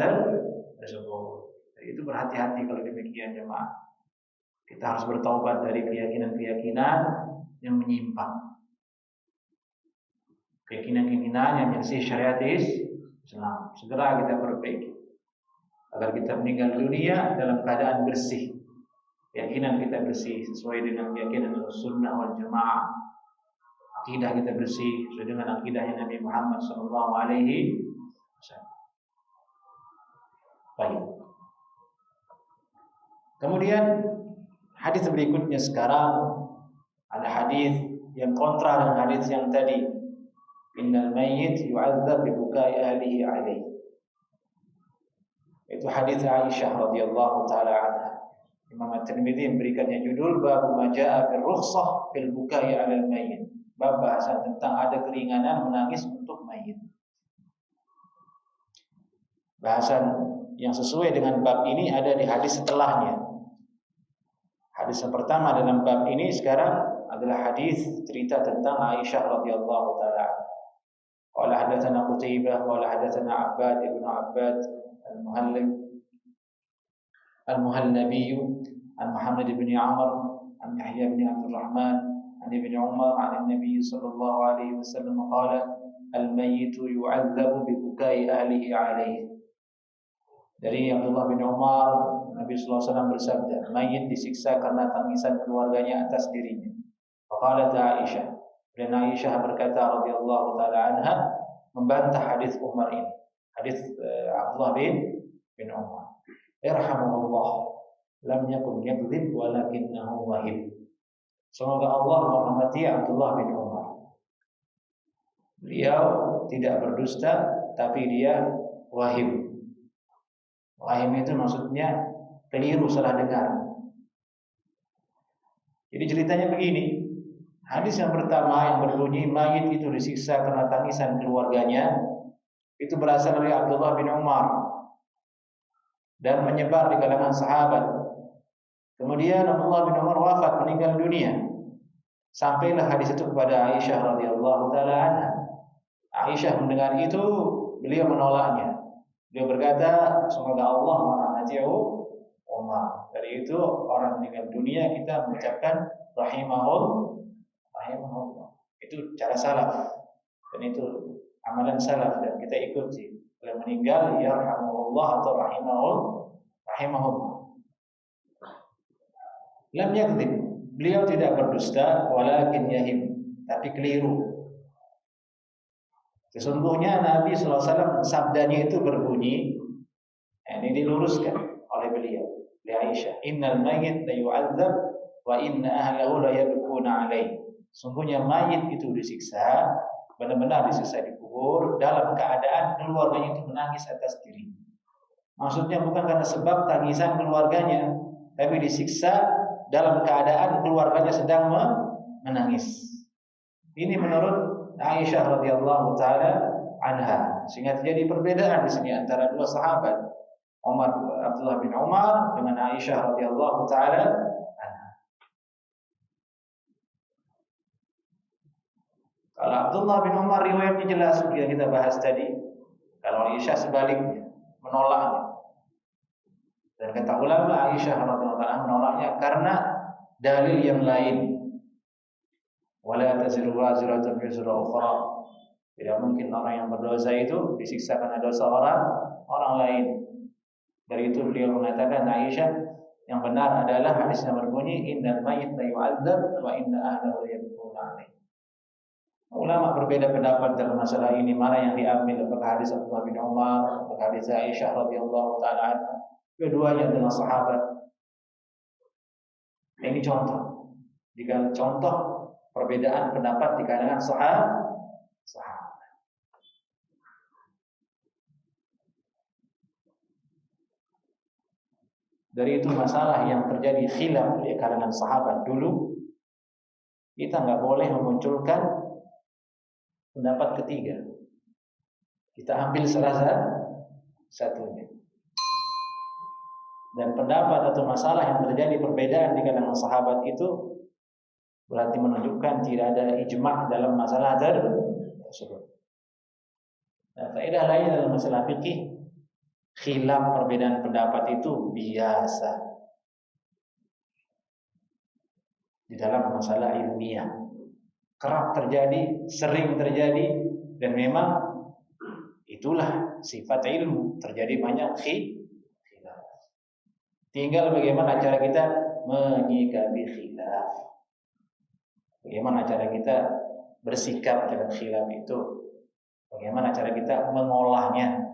tersebut. Itu berhati-hati kalau demikian jemaah. Kita harus bertaubat dari keyakinan-keyakinan yang menyimpang. Keyakinan-keyakinan yang menyelisih syariat Islam. Segera kita perbaiki. Agar kita meninggal dunia dalam keadaan bersih. Keyakinan kita bersih sesuai dengan keyakinan Sunnah wal Jamaah. Akidah kita bersih sesuai dengan akidahnya Nabi Muhammad SAW. Baik. Kemudian hadis berikutnya sekarang ada hadis yang kontra dengan hadis yang tadi. Innal mayyit yu'adzab bi bukai ahlihi alaihi. Itu hadis Aisyah radhiyallahu taala anha. Imam At-Tirmidzi memberikannya judul bab ma jaa fil rukhsah fil bukai 'alal mayyit. Bab bahasan tentang ada keringanan menangis untuk mayit. Bahasan yang sesuai dengan bab ini ada di hadis setelahnya. Hadis yang pertama dalam bab ini sekarang adalah hadis cerita tentang Aisyah radhiyallahu taala. Qala hadatsana Qutaibah qala hadatsana Abbad ibn Abbad al-Muhallabi an Muhammad ibn Amr an Yahya ibn Abdul Rahman عن ابن عمر عن النبي صلى الله عليه وسلم قال الميت يعذب ببكاء أهله عليه. Dari Abdullah bin Umar, Nabi sallallahu alaihi wasallam bersabda, mayit disiksa karena tangisan keluarganya atas dirinya. Faqalat Aisyah, dan Aisyah berkata radhiyallahu taala anha membantah hadis Umar ini. Hadis Abdullah bin Umar. Irhamullah, lam yakun yakdzib walakinnahu wahib. Semoga Allah merahmati Abdullah bin Umar. Beliau tidak berdusta, tapi dia wahim. Wahim itu maksudnya keliru, salah dengar. Jadi ceritanya begini. Hadis yang pertama yang berbunyi mayit itu disiksa karena tangisan keluarganya, itu berasal dari Abdullah bin Umar dan menyebar di kalangan sahabat. Kemudian Abdullah bin Umar wafat, meninggal dunia. Sampailah hadis itu kepada Aisyah radhiyallahu taala anha. Aisyah mendengar itu, beliau menolaknya. Beliau berkata, semoga Allah merahmati Umar. Dari itu orang meninggal dunia kita mengucapkan rahimahullah. Itu cara salaf, dan itu amalan salaf, dan kita ikuti. Kalau meninggal, yarhamullah atau rahimahullah. Lam yakdzib, beliau tidak berdusta, walakin yahim, tapi keliru. Sesungguhnya Nabi sallallahu alaihi wasallam sabdanya itu berbunyi, ini diluruskan oleh beliau, oleh Aisyah, innal mayyit la yu'adzab wa inna ahlahu la yabkuna alaihi. Sungguhnya mayit itu disiksa, benar-benar disiksa di kubur dalam keadaan keluarganya itu menangis atas diri. Maksudnya bukan karena sebab tangisan keluarganya, tapi disiksa dalam keadaan keluarganya sedang menangis. Ini menurut Aisyah radhiyallahu taala anha. Sehingga terjadi perbedaan di sini antara dua sahabat, Abdullah bin Umar dengan Aisyah radhiyallahu taala anha. Kalau Abdullah bin Umar riwayatnya jelas yang kita bahas tadi. Kalau Aisyah sebaliknya, menolaknya. Dan kata ulama, Aisyah radhiyallahu anha menolaknya karena dalil yang lain. Wala taziru waziratun wizra ukhra. Tidak mungkin orang yang berdosa itu disiksa karena dosa orang lain. Dari itu beliau mengatakan, Aisyah, yang benar adalah hadis yang berbunyi innal mayyit la yu'adzab wa inna ahlahu yabkuna alaihi. Ulama berbeda pendapat dalam masalah ini, mana yang diambil, apakah hadis Abdullah bin Umar, apakah hadis Aisyah radhiyallahu taala anha. Keduanya adalah sahabat. Ini contoh. Jika contoh perbedaan pendapat di kalangan sahabat. Dari itu masalah yang terjadi khilaf di kalangan sahabat dulu, kita nggak boleh memunculkan pendapat ketiga. Kita ambil salah satunya. Dan pendapat atau masalah yang terjadi perbedaan di kalangan sahabat itu berarti menunjukkan tidak ada ijma' dalam masalah tersebut. Nah, faedah lain dalam masalah fikih, khilaf perbedaan pendapat itu biasa di dalam masalah ilmiah. Kerap terjadi, sering terjadi, dan memang itulah sifat ilmu. Terjadi banyak khilaf. Tinggal bagaimana cara kita menyikapi khilaf. Bagaimana cara kita bersikap dengan khilaf itu. Bagaimana cara kita mengolahnya.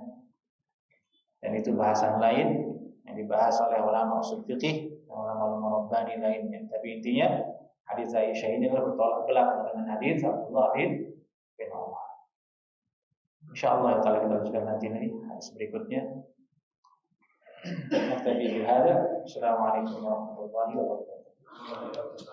Dan itu bahasan lain yang dibahas oleh ulama usul fiqih dan ulama rabbani lainnya. Tapi intinya hadis Aisyah ini adalah bertolak belakang dengan hadis Abdullah bin Umar. Insyaallah taala kita lanjutkan nanti hadis berikutnya. Naktabi bihadza. Assalamualaikum warahmatullahi wabarakatuh.